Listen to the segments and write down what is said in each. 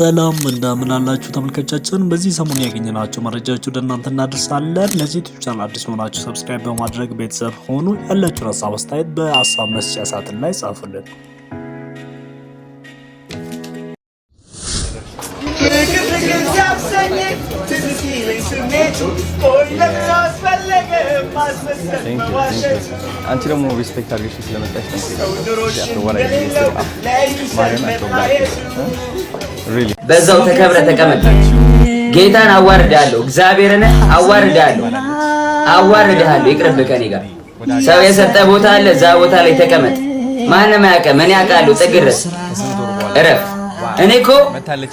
ሰላም እንደምን አላችሁ ተመልካቾቻችን። በዚህ ሰሞን ያገኘናቸው መረጃዎች ወደ እናንተ እናደርሳለን። ለዚህ ዩቲዩብ ቻናል አዲስ ሆናችሁ ሰብስክራይብ በማድረግ ቤተሰብ ሆኑ። ያላችሁን ሀሳብ አስተያየት በሀሳብ መስጫ ሳጥን ላይ ጻፉልን። አንቺ ደግሞ ሪስፔክት አድርገሽ ስለመጣሽ በዛው ተከብረ ተቀመጥ። ጌታን አዋርዳለሁ፣ እግዚአብሔርን አዋርዳለሁ፣ ይቅርብ ከኔ ጋር። ሰው የሰጠ ቦታ አለ፣ እዛ ቦታ ላይ ተቀመጥ። ማንም አያውቅም፣ እኔ አውቃለሁ። ጥግረስ እረፍ። እኔ እኮ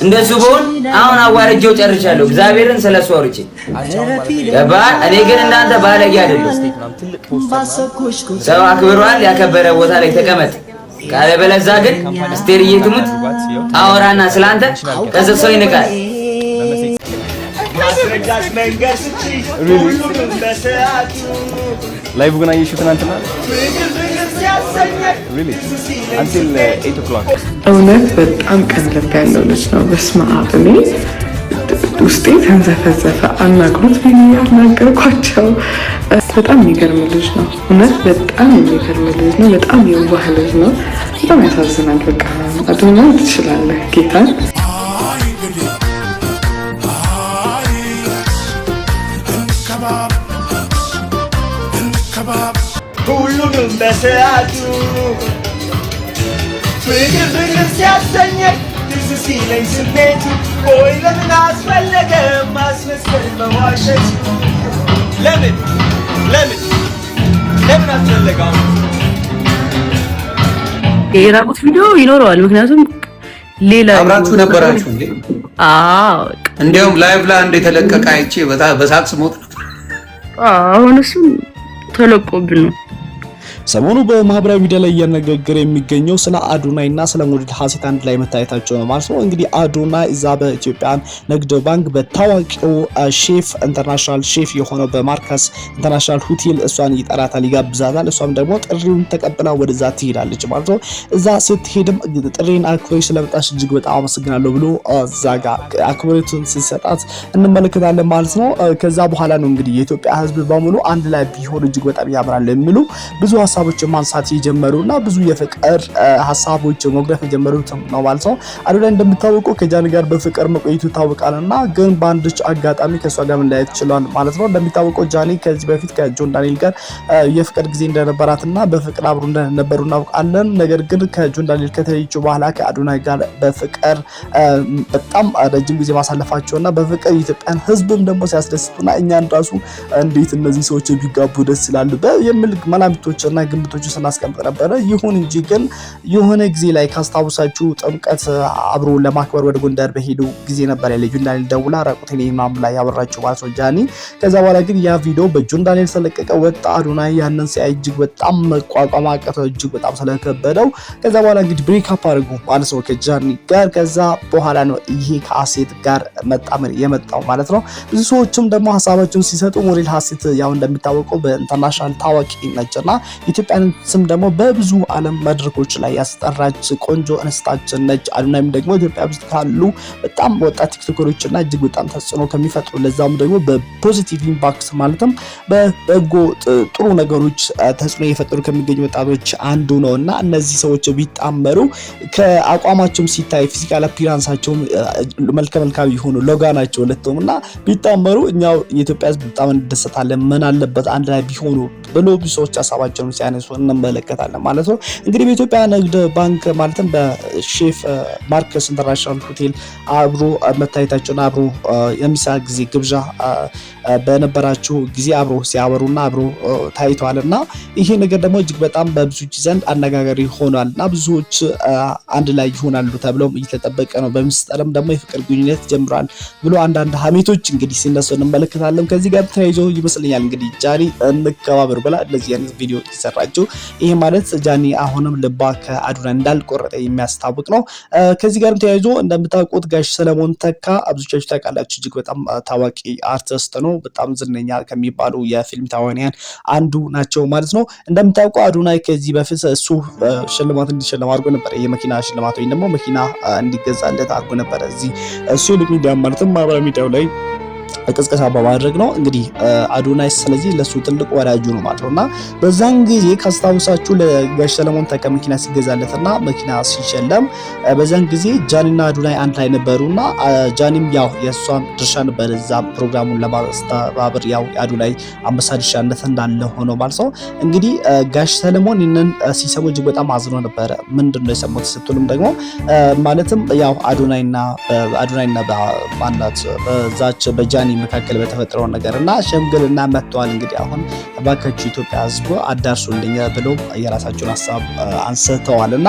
እንደሱ ብሆን አሁን አዋርጄው ጨርሻለሁ። እግዚአብሔርን ስለሱ አውርቼ ገባ። እኔ ግን እንዳንተ ባለጌ አይደለም። ሰው አክብሯል፣ ያከበረ ቦታ ላይ ተቀመጥ። ካለበለዚያ ግን አስቴርዬ ትሙት አወራና ስላንተ ከዛ ሰው ይንቃል። ላይቭ ግን አየሽው ትናንትና? until 8 o'clock እውነት በጣም ቀልብ ያለው ልጅ ነው። በስመ አብ እኔ ውስጤ ተንዘፈዘፈ። አናግሩት ብዬ ያናገርኳቸው። በጣም የሚገርም ልጅ ነው። እውነት በጣም የሚገርም ልጅ ነው። በጣም የዋህ ልጅ ነው። በጣም ያሳዝናል። በቃ አድማ ትችላለህ ጌታን ሁሉንም በሰዓቱ ፍቅር ሲያሰኘኝ ትዝ ሲለኝ ስሜቱ ቆይ ለምን አስፈለገ ማስመሰል መዋሸት? ለምን አስፈለገ? የራቁት ቪዲዮ ይኖረዋል። ምክንያቱም ሌላ አብራችሁ ነበራችሁ እንዴ? አዎ እንዲያውም ላይቭ ላይ አንድ የተለቀቀ አይቼ በሳቅ ስሞት ነበር። አሁን እሱ ተለቆብን ነው። ሰሞኑ በማህበራዊ ሚዲያ ላይ እያነጋገረ የሚገኘው ስለ አዶናይና ስለ ሞዴል ሀሴት አንድ ላይ መታየታቸው ነው ማለት ነው። እንግዲህ አዶናይ እዛ በኢትዮጵያ ንግድ ባንክ በታዋቂው ሼፍ ኢንተርናሽናል ሼፍ የሆነው በማርከስ ኢንተርናሽናል ሆቴል እሷን ይጠራታል፣ ይጋብዛታል። እሷም ደግሞ ጥሪውን ተቀብላ ወደዛ ትሄዳለች ማለት ነው። እዛ ስትሄድም ጥሪን አክብረሽ ስለመጣሽ እጅግ በጣም አመሰግናለሁ ብሎ እዛ ጋር አክብሮቱን ሲሰጣት እንመለከታለን ማለት ነው። ከዛ በኋላ ነው እንግዲህ የኢትዮጵያ ሕዝብ በሙሉ አንድ ላይ ቢሆን እጅግ በጣም ያምራል የሚሉ ብዙ ሀሳቦችን ማንሳት የጀመሩና ብዙ የፍቅር ሀሳቦች መግለጽ የጀመሩት ነው ማለት ነው። አዶናይ እንደምታወቀው ከጃኒ ጋር በፍቅር መቆየቱ ታወቃልና ግን በአንድች አጋጣሚ ከሷ ጋር መለያየት ችሏል ማለት ነው። እንደሚታወቀው ጃኒ ከዚህ በፊት ከጆን ዳንኤል ጋር የፍቅር ጊዜ እንደነበራትና በፍቅር አብሮ እንደነበሩ እናውቃለን። ነገር ግን ከጆን ዳንኤል ከተለየች በኋላ ከአዶናይ ጋር በፍቅር በጣም ረጅም ጊዜ ማሳለፋቸውና በፍቅር የኢትዮጵያን ሕዝብም ደግሞ ሲያስደስቱና እኛን ራሱ እንዴት እነዚህ ሰዎች ቢጋቡ ደስ ይላሉ የሚል መላምቶችና ግምቶች ስናስቀምጥ ነበረ። ይሁን እንጂ ግን የሆነ ጊዜ ላይ ካስታውሳችሁ ጥምቀት አብሮ ለማክበር ወደ ጎንደር በሄዱ ጊዜ ነበር ያለ ጆን ዳንኤል ደውላ ራቁቴን ማም ላይ ያወራችሁ ማለት ነው ጃኒ። ከዛ በኋላ ግን ያ ቪዲዮ በጆን ዳንኤል ተለቀቀ ወጣ። አዶናይ ያንን ሲያይ እጅግ በጣም መቋቋም አቃተው፣ እጅግ በጣም ስለከበደው ከዛ በኋላ እንግዲህ ብሬክ አፕ አድርጉ ማለት ነው ከጃኒ ጋር። ከዛ በኋላ ነው ይሄ ከሀሴት ጋር መጣመር የመጣው ማለት ነው። ብዙ ሰዎችም ደግሞ ሀሳባቸውን ሲሰጡ ሞዴል ሀሴት ያው እንደሚታወቀው በኢንተርናሽናል ታዋቂ ነችና ኢትዮጵያን ስም ደግሞ በብዙ ዓለም መድረኮች ላይ ያስጠራች ቆንጆ እንስታችን ነች። አዶናይም ደግሞ ኢትዮጵያ ውስጥ ካሉ በጣም ወጣት ቲክቶከሮችና እጅግ በጣም ተጽዕኖ ከሚፈጥሩ ለዛም ደግሞ በፖዚቲቭ ኢምፓክት ማለትም በበጎ ጥሩ ነገሮች ተጽዕኖ እየፈጠሩ ከሚገኙ ወጣቶች አንዱ ነውና እነዚህ ሰዎች ቢጣመሩ ከአቋማቸውም ሲታይ ፊዚካል አፒራንሳቸውም መልከ መልካም የሆኑ ሎጋናቸው ለተውምና ቢጣመሩ እኛው የኢትዮጵያ ሕዝብ በጣም እንደሰታለን። ምን አለበት አንድ ላይ ቢሆኑ ብሎ ብዙ ሰዎች ሀሳባቸውን ሲያነሱ እንመለከታለን ማለት ነው። እንግዲህ በኢትዮጵያ ንግድ ባንክ ማለትም በሼፍ ማርከስ ኢንተርናሽናል ሆቴል አብሮ መታየታቸውና አብሮ የምሳ ጊዜ ግብዣ በነበራቸው ጊዜ አብሮ ሲያወሩና አብሮ ታይተዋልና ይሄ ነገር ደግሞ እጅግ በጣም በብዙዎች ዘንድ አነጋጋሪ ሆኗልና ብዙዎች አንድ ላይ ይሆናሉ ተብለው እየተጠበቀ ነው። በምስጢርም ደግሞ የፍቅር ግንኙነት ጀምሯል ብሎ አንዳንድ ሀሜቶች እንግዲህ ሲነሱ እንመለከታለን። ከዚህ ጋር ተያይዞ ይመስለኛል እንግዲህ ጃኒ እንከባበሩ ብላ እንደዚህ አይነት ቪዲዮ ይሰራችሁ። ይሄ ማለት ጃኒ አሁንም ልባ ከአዶናይ እንዳልቆረጠ የሚያስታውቅ ነው። ከዚህ ጋርም ተያይዞ እንደምታውቁት ጋሽ ሰለሞን ተካ ብዙዎቻችሁ ታውቃላችሁ፣ እጅግ በጣም ታዋቂ አርቲስት ነው። በጣም ዝነኛ ከሚባሉ የፊልም ተዋንያን አንዱ ናቸው ማለት ነው። እንደምታውቀው አዶናይ ከዚህ በፊት እሱ ሽልማት እንዲሸለም አድርጎ ነበር። የመኪና ሽልማት ወይም ደግሞ መኪና እንዲገዛለት አድርጎ ነበር እዚህ ሶሻል ሚዲያ ማለትም ማህበራዊ ሚዲያው ላይ ቅስቀሳ በማድረግ ነው እንግዲህ አዶናይ ስለዚህ ለሱ ትልቅ ወዳጁ ነው ማለት ነውና በዛን ጊዜ ካስታውሳችሁ ለጋሽ ሰለሞን ተካ መኪና ሲገዛለትና መኪና ሲሸለም በዛን ጊዜ ጃኒና አዶናይ አንድ ላይ ነበሩና ጃኒም ያው የሷን ድርሻ ነበር እዛ ፕሮግራሙን ለማስተባበር ያው አዶናይ አንበሳ ድርሻ እንዳለ ሆኖ ማለት ነው። እንግዲህ ጋሽ ሰለሞን ይነን ሲሰሙ እጅግ በጣም አዝኖ ነበር። ምንድነው የሰሙት ስትሉም ደግሞ ማለትም ያው አዶናይና ማናት በዛች በጃኒ መካከል በተፈጠረው ነገርና ሸምግልና መጥቷል። እንግዲህ አሁን ባካችሁ ኢትዮጵያ ሕዝብ አዳርሱልኝ ብለው የራሳቸውን ሐሳብ አንስተዋልና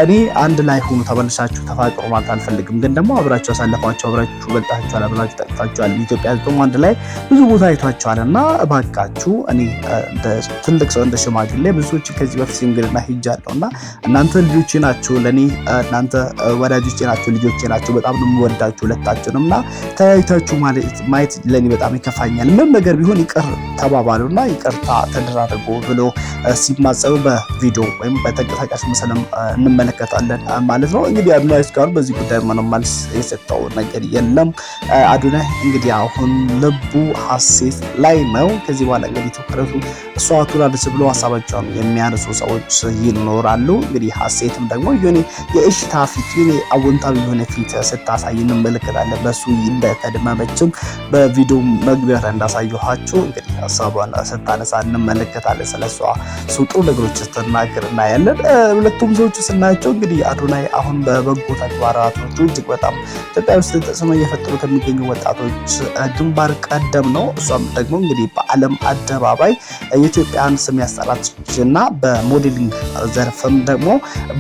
እኔ አንድ ላይ ሆኑ ተመልሳችሁ ተፋቅሩ ማለት አልፈልግም፣ ግን ደግሞ አብራችሁ አሳልፋችሁ አብራችሁ በልጣችኋል፣ አብራችሁ ጠጥታችኋል። ኢትዮጵያ ሕዝብ አንድ ላይ ብዙ ቦታ አይቷችኋልና ባካችሁ እኔ እንደ ትልቅ ሰው እንደ ሽማግሌ ብዙዎች ከዚህ በፊት ሽምግልና ሄጃለሁና እናንተ ልጆቼ ናችሁ፣ ለኔ እናንተ ወዳጆቼ ናችሁ፣ ልጆቼ ናችሁ። በጣም ነው የምወዳችሁ ሁለታችሁንምና ተያይታችሁ ማየት ለኔ በጣም ይከፋኛል። ምንም ነገር ቢሆን ይቅር ተባባሉና ይቅርታ ተደራርጎ ብሎ ሲማጸኑ በቪዲዮ ወይም በተንቀሳቃሽ ምስል እንመለከታለን ማለት ነው። እንግዲህ አዶናይ እስካሁን በዚህ ጉዳይ ምንም መልስ የሰጠው ነገር የለም። አዶናይ እንግዲህ አሁን ልቡ ሐሴት ላይ ነው። ከዚህ በኋላ እንግዲህ ትኩረቱ እሷ አቱራለች ብሎ ሀሳባቸውን የሚያነሱ ሰዎች ይኖራሉ። እንግዲህ ሐሴትም ደግሞ የሆነ የእሽታ ፊት የሆነ አዎንታዊ የሆነ ፊት ስታሳይ እንመለከታለን። በሱ እንደተደመመችም በቪዲዮ መግቢያ ላይ እንዳሳየኋችሁ እንግዲህ ሀሳቧን ስታነሳ እንመለከታለን። ስለሷ ጥሩ ነገሮች ስትናገር እናያለን። ሁለቱም ሰዎች ስናያቸው እንግዲህ አዶናይ አሁን በበጎ ተግባራቶቹ እጅግ በጣም ኢትዮጵያ ውስጥ ተጽዕኖ እየፈጠሩ ከሚገኙ ወጣቶች ግንባር ቀደም ነው። እሷም ደግሞ እንግዲህ በዓለም አደባባይ የኢትዮጵያን ስም ያስጠራችና በሞዴሊንግ ዘርፍም ደግሞ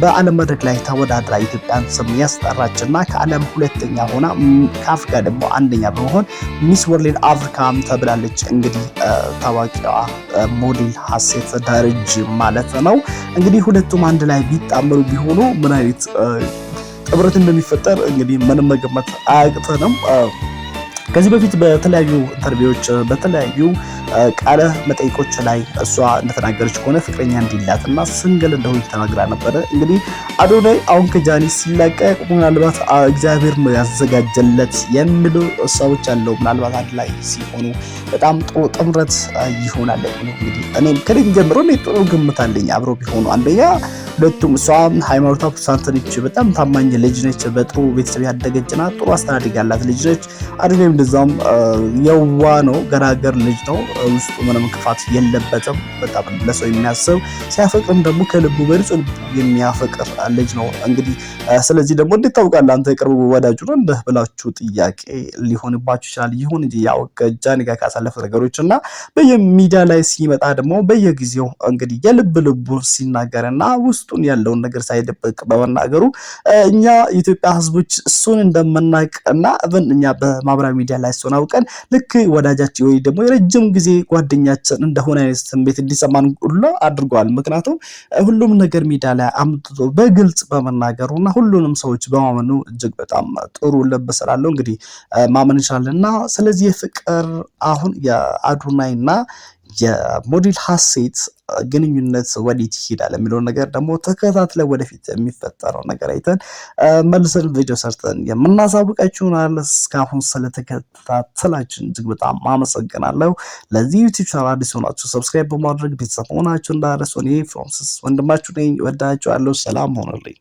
በዓለም መድረክ ላይ ተወዳድራ የኢትዮጵያን ስም ያስጠራችና ከዓለም ሁለተኛ ሆና ከአፍሪካ ደግሞ አንደኛ በመሆን ሚስ ወርልድ አፍሪካም ተብላለች። እንግዲህ ታዋቂዋ ሞዴል ሐሴት ደረጀ ማለት ነው። እንግዲህ ሁለቱም አንድ ላይ ቢጣመሩ ቢሆኑ ምን አይነት ጥብረት እንደሚፈጠር እንግዲህ ምንም መገመት አያቅተንም። ከዚህ በፊት በተለያዩ ኢንተርቪዎች በተለያዩ ቃለ መጠይቆች ላይ እሷ እንደተናገረች ከሆነ ፍቅረኛ እንዲላትና ሲንግል እንደሆነች ተናግራ ነበረ። እንግዲህ አዶናይ አሁን ከጃኒ ሲለቀቅ ምናልባት እግዚአብሔር ነው ያዘጋጀለት የሚሉ ሰዎች አለው። ምናልባት አንድ ላይ ሲሆኑ በጣም ጥሩ ጥምረት ይሆናል። እንግዲህ እኔም ከደግ ጀምሮ ጥሩ ግምት አለኝ አብሮ ቢሆኑ። አንደኛ ሁለቱም እሷም ሃይማኖቷ ፕሮቴስታንት ነች፣ በጣም ታማኝ ልጅ ነች፣ በጥሩ ቤተሰብ ያደገችና ጥሩ አስተዳደግ ያላት ልጅ ነች። አዶናይም እንደዛም የዋ ነው፣ ገራገር ልጅ ነው። ውስጡ ምንም ክፋት የለበትም። በጣም ለሰው የሚያስብ ሲያፈቅርም ደግሞ ከልቡ በንጹህ ልቡ የሚያፈቅር ልጅ ነው። እንግዲህ ስለዚህ ደግሞ እንዴት ታውቃለህ አንተ የቅርቡ ወዳጁ ነው እንደ ብላችሁ ጥያቄ ሊሆንባችሁ ይችላል። ይሁን እንጂ ያው ከጃኒ ጋር ካሳለፈ ነገሮች እና በየሚዲያ ላይ ሲመጣ ደግሞ በየጊዜው እንግዲህ የልብ ልቡን ሲናገርና ውስጡን ያለውን ነገር ሳይደብቅ በመናገሩ እኛ የኢትዮጵያ ሕዝቦች እሱን እንደምናውቅና እኛ በማህበራዊ ሚዲያ ላይ እሱን አውቀን ልክ ወዳጃችን ወይ ደግሞ የረጅም ጊዜ ጓደኛችን እንደሆነ አይነት ስሜት እንዲሰማን ሁሉ አድርጓል። ምክንያቱም ሁሉም ነገር ሚዲያ ላይ አምጥቶ በግልጽ በመናገሩና ሁሉንም ሰዎች በማመኑ እጅግ በጣም ጥሩ ልብ ስላለው እንግዲህ ማመን ይችላልና ስለዚህ የፍቅር አሁን የአዶናይና የሞዴል ሐሴት ግንኙነት ወዴት ይሄዳል የሚለው ነገር ደግሞ ተከታትለን ወደፊት የሚፈጠረው ነገር አይተን መልሰን ቪዲዮ ሰርተን የምናሳውቃችሁ ይሆናል። እስካሁን ስለተከታተላችሁ እጅግ በጣም አመሰግናለሁ። ለዚህ ዩቲዩብ ቻናል አዲስ ሆናችሁ ሰብስክራይብ በማድረግ ቤተሰብ ሆናችሁ እንዳረሱ እኔ ፍሮምስስ ወንድማችሁ ነኝ። ወዳችኋለሁ። ሰላም ሆነልኝ።